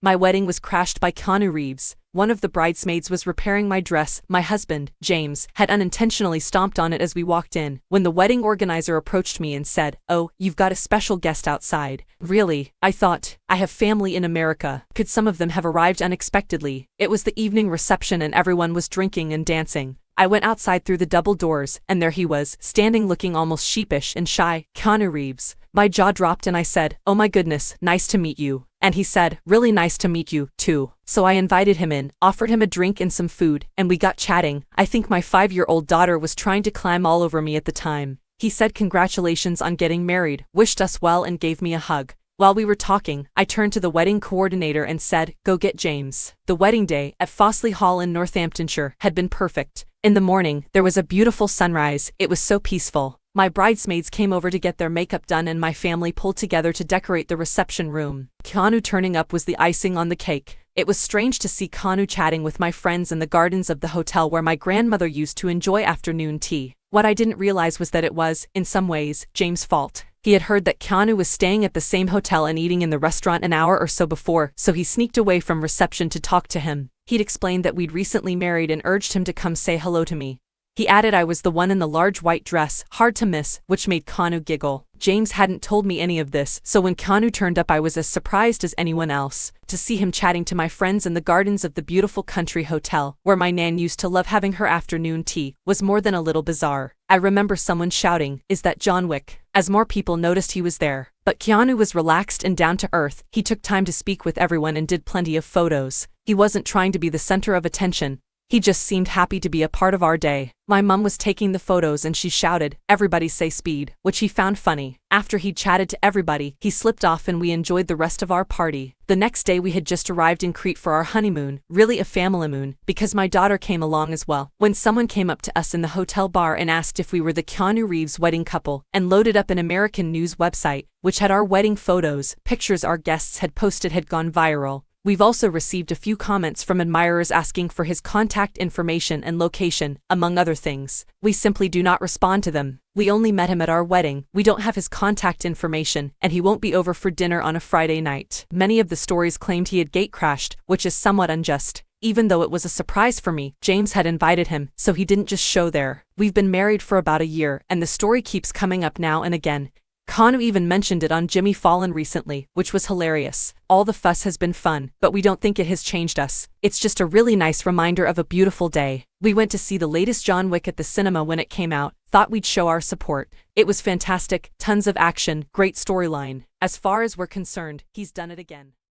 My wedding was crashed by Keanu Reeves. One of the bridesmaids was repairing my dress. My husband, James, had unintentionally stomped on it as we walked in, when the wedding organizer approached me and said, "Oh, you've got a special guest outside." Really? I thought. I have family in America. Could some of them have arrived unexpectedly? It was the evening reception and everyone was drinking and dancing. I went outside through the double doors, and there he was, standing looking almost sheepish and shy. Keanu Reeves. My jaw dropped and I said, "Oh my goodness, nice to meet you." And he said, "Really nice to meet you, too." So I invited him in, offered him a drink and some food, and we got chatting. I think my 5-year-old daughter was trying to climb all over me at the time. He said congratulations on getting married, wished us well and gave me a hug. While we were talking, I turned to the wedding coordinator and said, "Go get James." The wedding day, at Fossley Hall in Northamptonshire, had been perfect. In the morning, there was a beautiful sunrise. It was so peaceful. My bridesmaids came over to get their makeup done and my family pulled together to decorate the reception room. Keanu turning up was the icing on the cake. It was strange to see Keanu chatting with my friends in the gardens of the hotel where my grandmother used to enjoy afternoon tea. What I didn't realize was that it was, in some ways, James' fault. He had heard that Keanu was staying at the same hotel and eating in the restaurant an hour or so before, so he sneaked away from reception to talk to him. He'd explained that we'd recently married and urged him to come say hello to me. He added I was the one in the large white dress, hard to miss, which made Keanu giggle. James hadn't told me any of this, so when Keanu turned up I was as surprised as anyone else. To see him chatting to my friends in the gardens of the beautiful country hotel, where my nan used to love having her afternoon tea, was more than a little bizarre. I remember someone shouting, "Is that John Wick?" as more people noticed he was there. But Keanu was relaxed and down to earth. He took time to speak with everyone and did plenty of photos. He wasn't trying to be the center of attention. He just seemed happy to be a part of our day. My mum was taking the photos and she shouted, "Everybody say speed," which he found funny. After he'd chatted to everybody, he slipped off and we enjoyed the rest of our party. The next day we had just arrived in Crete for our honeymoon, really a family moon, because my daughter came along as well. When someone came up to us in the hotel bar and asked if we were the Keanu Reeves wedding couple, and loaded up an American news website, which had our wedding photos, pictures our guests had posted had gone viral. We've also received a few comments from admirers asking for his contact information and location, among other things. We simply do not respond to them. We only met him at our wedding, we don't have his contact information, and he won't be over for dinner on a Friday night. Many of the stories claimed he had gate-crashed, which is somewhat unjust. Even though it was a surprise for me, James had invited him, so he didn't just show there. We've been married for about a year, and the story keeps coming up now and again. Keanu even mentioned it on Jimmy Fallon recently, which was hilarious. All the fuss has been fun, but we don't think it has changed us. It's just a really nice reminder of a beautiful day. We went to see the latest John Wick at the cinema when it came out, thought we'd show our support. It was fantastic, tons of action, great storyline. As far as we're concerned, he's done it again.